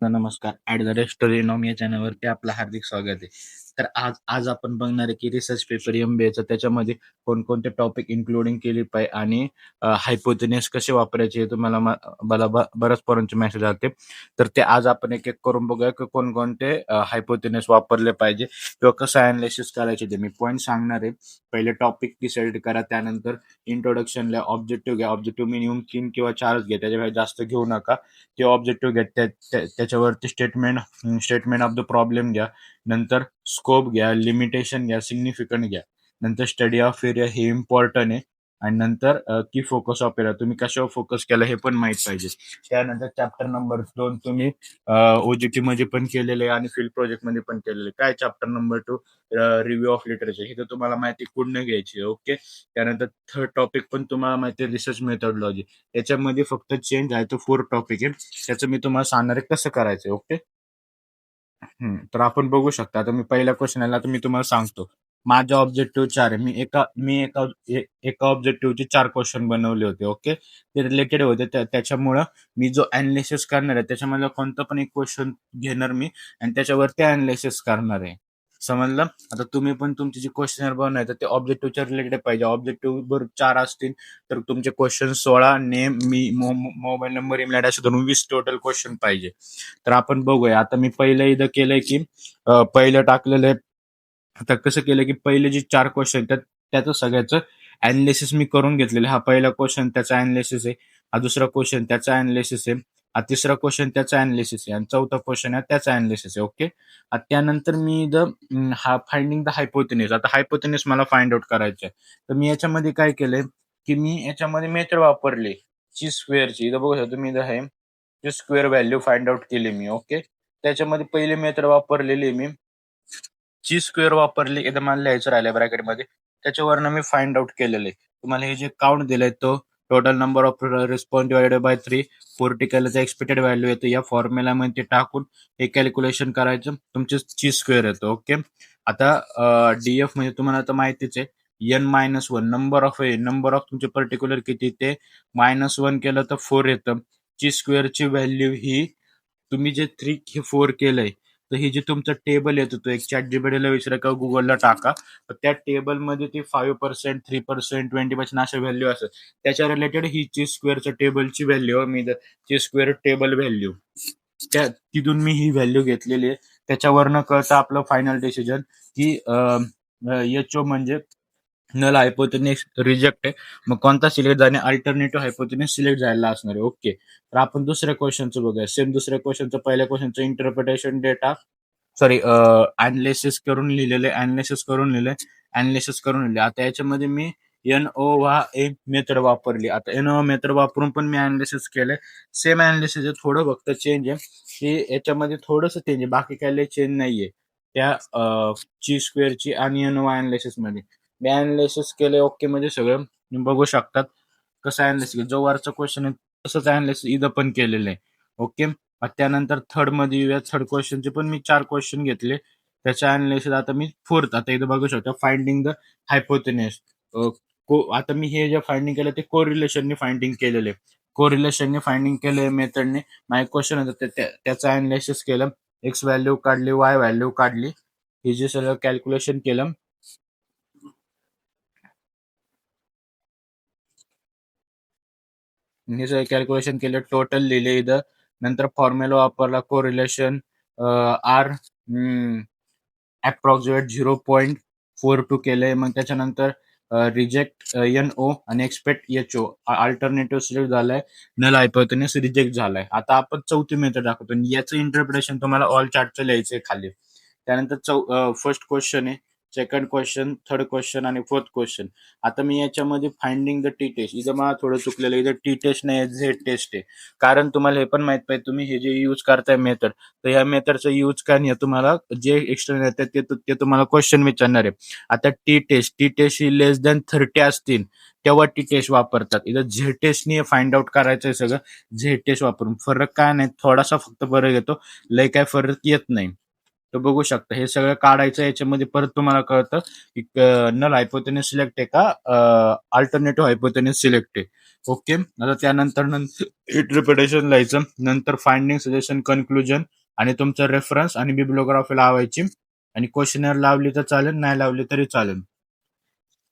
नमस्कार. At the rate स्टोरीनॉम या चॅनलवरती आपलं हार्दिक स्वागत आहे. तर आज आज आपण बघणार आहे की रिसर्च पेपर MBAचा त्याच्यामध्ये कोणकोणते टॉपिक इन्क्लुडिंग केले पाहिजे आणि हायपोथेसिस कसे वापरायचे हे तुम्हाला मला बऱ्याच पोरांचे मेसेज आले. तर ते आज आपण एक-एक करून बघूया की कोणकोणते हायपोथेसिस वापरले पाहिजे किंवा कसं ॲनालिसिस करायचे ते. मी पॉइंट सांगणार आहे. पहिले टॉपिक डिसाईड करा. त्यानंतर इंट्रोडक्शनला ऑब्जेक्टिव्ह घ्या. ऑब्जेक्टिव्ह मिनिमम 3 किंवा 4च घ्या. त्याच्यापेक्षा जास्त घेऊ नका. ते ऑब्जेक्टिव्ह घ्या. त्याच्यावरती स्टेटमेंट ऑफ द प्रॉब्लेम घ्या. नंतर स्कोप घ्या, लिमिटेशन घ्या, सिग्निफिकंट घ्या. नंतर स्टडी ऑफ एरिया हे इम्पॉर्टंट आहे. आणि नंतर की फोकस ऑफ एरिया तुम्ही कशावर फोकस केला हे पण माहित पाहिजे. त्यानंतर चॅप्टर नंबर 2 तुम्ही OJT मध्ये पण केलेले आणि फील्ड प्रोजेक्ट मध्ये पण केलेले. काय chapter number 2 review of literature. हे तर तुम्हाला माहिती पूर्ण घ्यायची. ओके. त्यानंतर थर्ड टॉपिक पण तुम्हाला माहिती आहे रिसर्च मेथोडॉलॉजी. याच्यामध्ये फक्त चेंज आहे तो 4 टॉपिक आहे. त्याचं मी तुम्हाला सांगणार आहे कसं करायचं. ओके. तर आपण बघू शकता. आता मी पहिल्या क्वेश्चनला तर मी तुम्हाला सांगतो. माझा ऑब्जेक्टिव्ह 4 आहे. एका ऑब्जेक्टिव्हचे 4 क्वेश्चन बनवले होते. ओके. ते रिलेटेड होते. त्याच्यामुळं मी जो ॲनालिसिस करणार आहे त्याच्यामधला कोणता पण एक क्वेश्चन घेणार मी आणि त्याच्यावरती ॲनालिसिस करणार आहे. समजलं? आता तुम्ही पण तुमचे जे क्वेश्चनर बनवायचं ते ऑब्जेक्टिव्हच्या रिलेटेड पाहिजे. ऑब्जेक्टिव्ह बरोबर 4 असतील तर तुमचे question 16 name, mobile number, email address धरून 20 टोटल क्वेश्चन पाहिजे. तर आपण बघूया. आता मी पहिलं इथं केलंय की पहिलं टाकलेलं आहे. आता कसं केलं की पहिले जे 4 क्वेश्चन त्याचं सगळ्याचं ॲनालिसिस मी करून घेतलेलं आहे. हा पहिला क्वेश्चन त्याचा ॲनालिसिस आहे. हा दुसरा क्वेश्चन त्याचा ॲनालिसिस आहे. हा तिसरा क्वेश्चन त्याचा ॲनालिसिस आहे आणि चौथा क्वेश्चन आहे त्याचा ॲनालिसिस आहे. ओके. त्यानंतर मी इथं हा फाइंडिंग द हायपोथेसिस. आता हायपोथेसिस मला फाइंड आउट करायचं आहे. तर मी याच्यामध्ये काय केलंय की मी याच्यामध्ये मेथड वापरली ची स्क्वेअरची. इथं बघू शकता तुम्ही इथं आहे. ची स्क्वेअर व्हॅल्यू फाइंड आउट केली मी. ओके. त्याच्यामध्ये पहिली मेथड वापरलेली मी ची स्क्वेअर वापरली. इथं मला लिहायचं राहिलं ब्रॅकेटमध्ये. त्याच्यावरनं मी फाइंड आउट केलेलं आहे. तुम्हाला हे जे काउंट दिलंय तो total number of response divided by 3 पोर्टिकलचं एक्सपेक्टेड व्हॅल्यू येतं. या फॉर्म्युलामध्ये टाकून हे कॅल्क्युलेशन करायचं. तुमची ची स्क्वेअर येतं. ओके. आता DF म्हणजे तुम्हाला आता माहितीच आहे. N-1 नंबर ऑफ तुमचे पर्टिक्युलर किती ते -1 केलं तर 4 येतं. ची स्क्वेअरची व्हॅल्यू ही तुम्ही जे 3 हे 4 केलंय तर हे जे तुमचं टेबल येतो तो एक ChatGPTला विचारा किंवा Googleला टाका. तर त्या टेबलमध्ये ते 5%, 3%, 20% अशा व्हॅल्यू असतात. त्याच्या रिलेटेड ही ची स्क्वेअरच्या टेबलची व्हॅल्यू मी ची स्क्वेअर टेबल व्हॅल्यू तिथून मी ही व्हॅल्यू घेतलेली आहे. त्याच्यावरनं कळतं आपलं फायनल डिसिजन की HO म्हणजे नल हायपोथेसिस रिजेक्ट आहे. मग कोणता सिलेक्ट झाला अल्टरनेटिव्ह हायपोथेसिस सिलेक्ट झालेला असणार आहे. ओके. तर आपण दुसऱ्या क्वेश्चनचं बघूया. सेम दुसऱ्या क्वेश्चनचं पहिल्या क्वेश्चनचं इंटरप्रिटेशन डेटा ॲनालिसिस करून लिहिले. आता याच्यामध्ये मी NOVA मेथड वापरली. आता NOVA मेथड वापरून पण मी ॲनालिसिस केलंय. सेम ॲनालिसिस आहे. थोडं फक्त चेंज आहे की याच्यामध्ये थोडंसं चेंज आहे. बाकी काही लय चेंज नाहीये. त्या ची स्क्वेअरची आणि NOVA ॲनालिसिसमध्ये. मी ॲनालिसिस केलंय. ओके मध्ये सगळं तुम्ही बघू शकतात. कसं ॲनालिसिस जो वरचा क्वेश्चन आहे तसंच ॲनालिसिस इथं पण केलेलं आहे. ओके. त्यानंतर थर्डमध्ये येऊया. थर्ड क्वेश्चनचे पण मी 4 क्वेश्चन घेतले. त्याच्या ॲनालिसिस आता मी फोर्थ आता इथं बघू शकता फाइंडिंग द हायपोथेसिस. आता मी हे जे फाइंडिंग केलं ते कोरिलेशनने फाइंडिंग केलेलं आहे. कोरिलेशनने फाइंडिंग केलंय मेथडने. माझे क्वेश्चन होतं त्याचं ॲनालिसिस केलं. एक्स व्हॅल्यू काढली, वाय व्हॅल्यू काढली. हे जे सगळं कॅल्क्युलेशन केलं. हे सगळं कॅल्क्युलेशन केलं. टोटल लिहिले इथं. नंतर फॉर्म्युला वापरला कोरिलेशन आर अप्रॉक्सिमेट 0.42 केलंय. मग त्याच्यानंतर रिजेक्ट NO आणि एक्सपेक्ट HO अल्टरनेटिव्ह सिलेक्ट झालाय. नल हायपोथेसिस रिजेक्ट झालाय. आता आपण चौथी मेथड दाखवतो. याचं इंटरप्रिटेशन तुम्हाला ऑल चार्टचं लिहायचंय खाली. त्यानंतर फर्स्ट क्वेश्चन आहे, सेकंड क्वेश्चन, थर्ड क्वेश्चन आणि फोर्थ क्वेश्चन. आता मी याच्यामध्ये फाइंडिंग द टी टेस्ट इथं मला थोडं चुकलेलं. इथं टी टेस्ट नाही झेड टेस्ट आहे. कारण तुम्हाला हे पण माहित पाहिजे तुम्ही हे जे यूज करताय मेथड तर या मेथडचा यूज काय नाही. तुम्हाला जे एक्स्टर्नल येतात ते तुम्हाला क्वेश्चन विचारणार आहे. आता टी टेस्ट ही लेस दॅन 30 असतील तेव्हा टी टेस्ट वापरतात. इथं झेड टेस्टनी फाइंड आउट करायचंय सगळं. झेड टेस्ट वापरून फरक काय नाही, थोडासा फक्त फरक येतो. लय काय फरक येत नाही. तर बघू शकता हे सगळं काढायचं. याच्यामध्ये परत तुम्हाला कळतं की नल हायपोथेसिस सिलेक्ट आहे का अल्टरनेटिव्ह हायपोथेसिस सिलेक्ट आहे. ओके. आता त्यानंतर इंटरप्रिटेशन लिहायचं, नंतर फाइंडिंग, सजेशन, कन्क्लुजन आणि तुमचं रेफरन्स आणि बिब्लिओग्राफी लावायची आणि क्वेश्चनर लावली तर चालेल, नाही लावली तरी चालेल.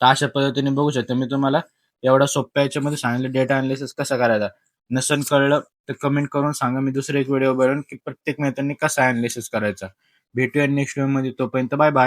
तर अशा पद्धतीने बघू शकता मी तुम्हाला एवढा सोप्या याच्यामध्ये सांगितलं डेटा अनालिसिस कसा करायचा. नसेल कळलं तर कमेंट करून सांगा, मी दुसरा एक व्हिडिओ बनवून की प्रत्येक मेथडने कसा अनालिसिस करायचा. भेटूया नेक्स्ट व्हिडिओ मध्ये, तोपर्यंत बाय बाय.